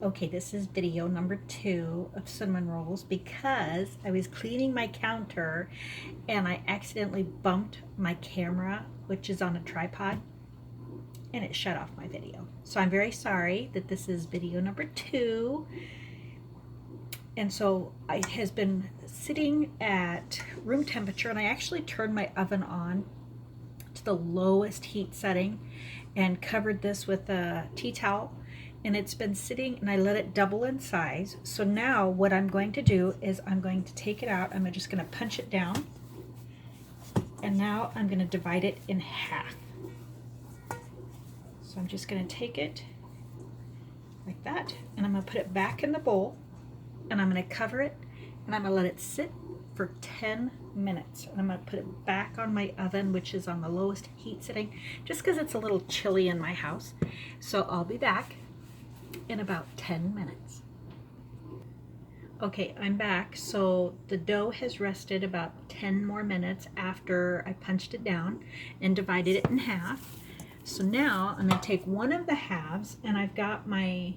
Okay, this is video number 2 of cinnamon rolls because I was cleaning my counter and I accidentally bumped my camera, which is on a tripod, and it shut off my video. So I'm very sorry that this is video number 2. And so it has been sitting at room temperature, and I actually turned my oven on to the lowest heat setting and covered this with a tea towel, and it's been sitting, and I let it double in size. So now what I'm going to do is I'm going to take it out. I'm just going to punch it down, and now I'm going to divide it in half. So I'm just going to take it like that, and I'm going to put it back in the bowl, and I'm going to cover it, and I'm going to let it sit for 10 minutes. And I'm going to put it back on my oven, which is on the lowest heat setting, just because it's a little chilly in my house. So I'll be back in about 10 minutes. Okay, I'm back. So the dough has rested about 10 more minutes after I punched it down and divided it in half. So now I'm going to take one of the halves, and I've got my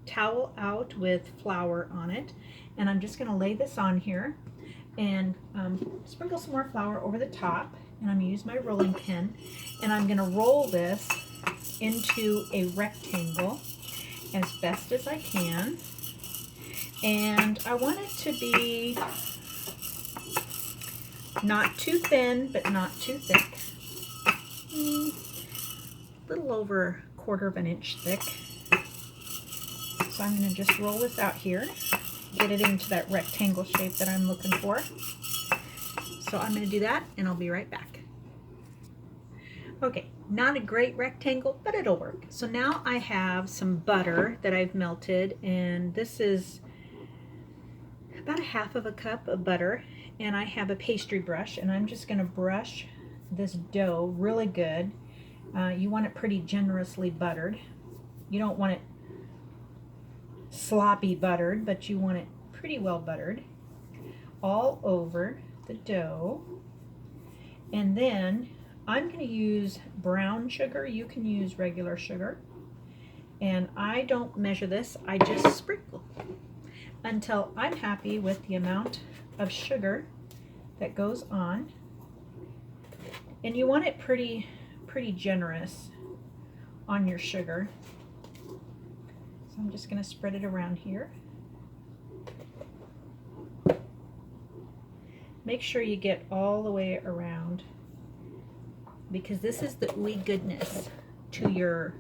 towel out with flour on it, and I'm just going to lay this on here and sprinkle some more flour over the top, and I'm going to use my rolling pin, and I'm going to roll this into a rectangle as best as I can. And I want it to be not too thin but not too thick, a little over 1/4 of an inch thick. So I'm going to just roll this out here, get it into that rectangle shape that I'm looking for. So I'm going to do that, and I'll be right back. Okay, not a great rectangle, but it'll work. So now I have some butter that I've melted, and this is about 1/2 cup of butter, and I have a pastry brush, and I'm just going to brush this dough really good. You want it pretty generously buttered. You don't want it sloppy buttered, but you want it pretty well buttered all over the dough. And then I'm going to use brown sugar. You can use regular sugar. And I don't measure this, I just sprinkle until I'm happy with the amount of sugar that goes on. And you want it pretty generous on your sugar. So I'm just going to spread it around here. Make sure you get all the way around, because this is the ooey goodness to your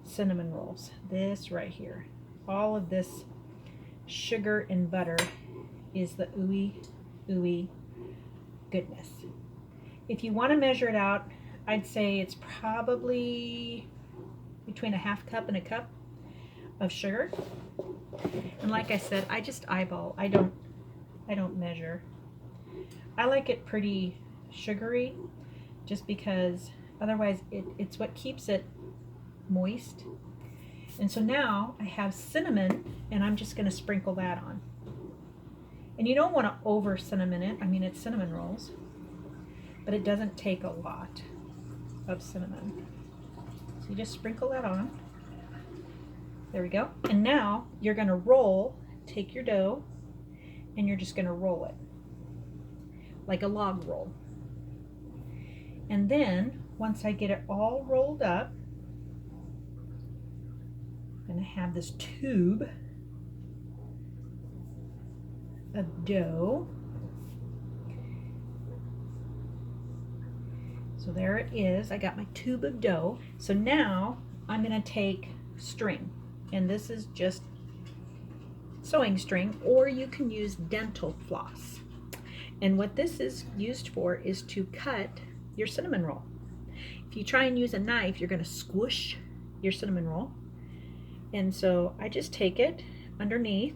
cinnamon rolls. This right here, all of this sugar and butter is the ooey goodness. If you want to measure it out, I'd say it's probably between 1/2 cup and a cup of sugar. And like I said, I just eyeball. I don't measure. I like it pretty sugary, just because otherwise it's what keeps it moist. And so now I have cinnamon, and I'm just going to sprinkle that on. And you don't want to over cinnamon it. I mean, it's cinnamon rolls, but it doesn't take a lot of cinnamon. So you just sprinkle that on. There we go. And now you're going to roll, take your dough, and you're just going to roll it like a log roll. And then once I get it all rolled up, I'm going to have this tube of dough. So there it is. I got my tube of dough. So now I'm going to take string, and this is just sewing string, or you can use dental floss. And what this is used for is to cut your cinnamon roll. If you try and use a knife, you're going to squish your cinnamon roll. And so I just take it underneath,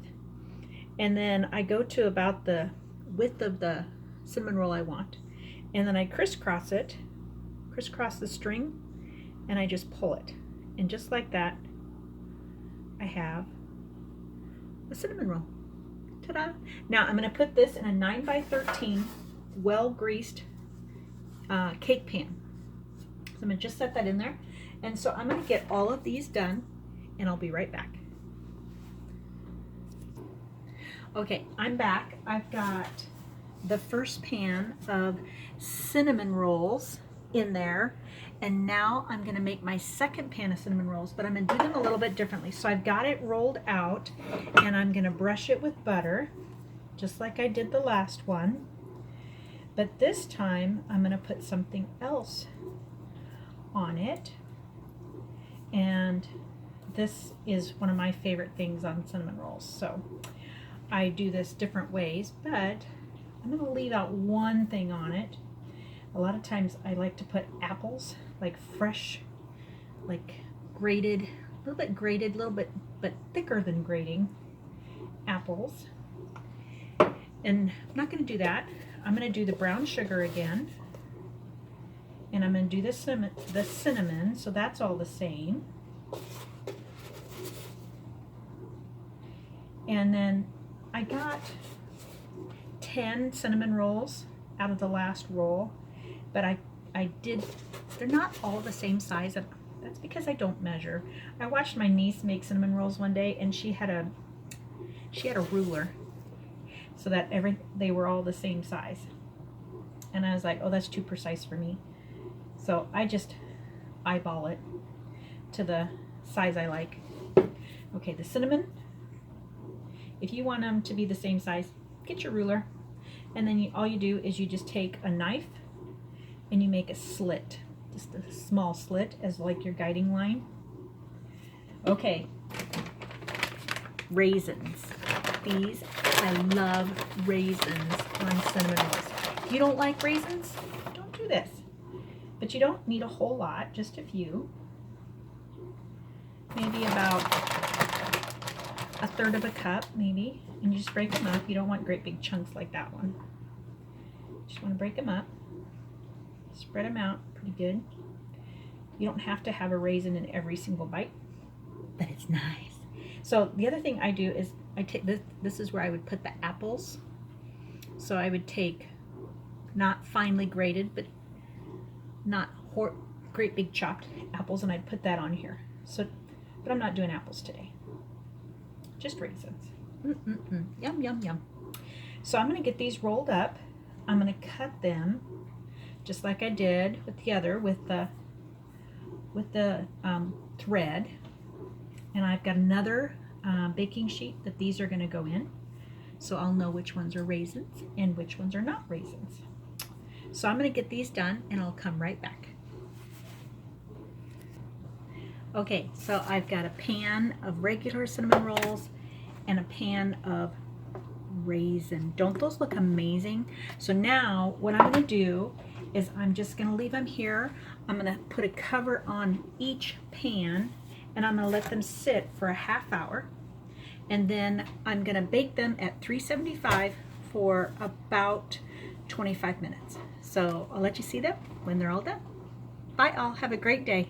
and then I go to about the width of the cinnamon roll I want, and then I crisscross the string, and I just pull it. And just like that, I have a cinnamon roll. Ta-da! Now I'm going to put this in a 9x13 well-greased cake pan. So I'm going to just set that in there. And so I'm going to get all of these done, and I'll be right back. Okay, I'm back. I've got the first pan of cinnamon rolls in there, and now I'm going to make my second pan of cinnamon rolls, but I'm going to do them a little bit differently. So I've got it rolled out, and I'm going to brush it with butter, just like I did the last one. But this time I'm going to put something else on it, and this is one of my favorite things on cinnamon rolls. So I do this different ways, but I'm going to leave out one thing on it. A lot of times I like to put apples, like fresh, like grated, a little bit grated, a little bit, but thicker than grating apples. And I'm not going to do that. I'm going to do the brown sugar again. And I'm going to do the cinnamon, so that's all the same. And then I got 10 cinnamon rolls out of the last roll, but I did, they're not all the same size. That's because I don't measure. I watched my niece make cinnamon rolls one day, and she had a ruler so that they were all the same size. And I was like, oh, that's too precise for me. So I just eyeball it to the size I like. Okay, the cinnamon, if you want them to be the same size, get your ruler, and then all you do is you just take a knife and you make a slit, just a small slit as like your guiding line. Okay, raisins. These, I love raisins on cinnamon rolls. If you don't like raisins, don't do this. But you don't need a whole lot, just a few. Maybe about a third of a cup, maybe. And you just break them up. You don't want great big chunks like that one. Just want to break them up. Spread them out pretty good. You don't have to have a raisin in every single bite, but it's nice. So the other thing I do is I take this is where I would put the apples. So I would take, not finely grated, but not great big chopped apples, and I'd put that on here. So, but I'm not doing apples today. Just raisins. Yum, yum, yum. So I'm going to get these rolled up. I'm going to cut them just like I did with the other, with the thread. And I've got another baking sheet that these are going to go in. So I'll know which ones are raisins and which ones are not raisins. So I'm going to get these done, and I'll come right back. Okay, so I've got a pan of regular cinnamon rolls and a pan of raisin. Don't those look amazing? So now what I'm going to do is I'm just going to leave them here. I'm going to put a cover on each pan, and I'm going to let them sit for a half hour. And then I'm going to bake them at 375 for about 25 minutes. So I'll let you see them when they're all done. Bye all. Have a great day.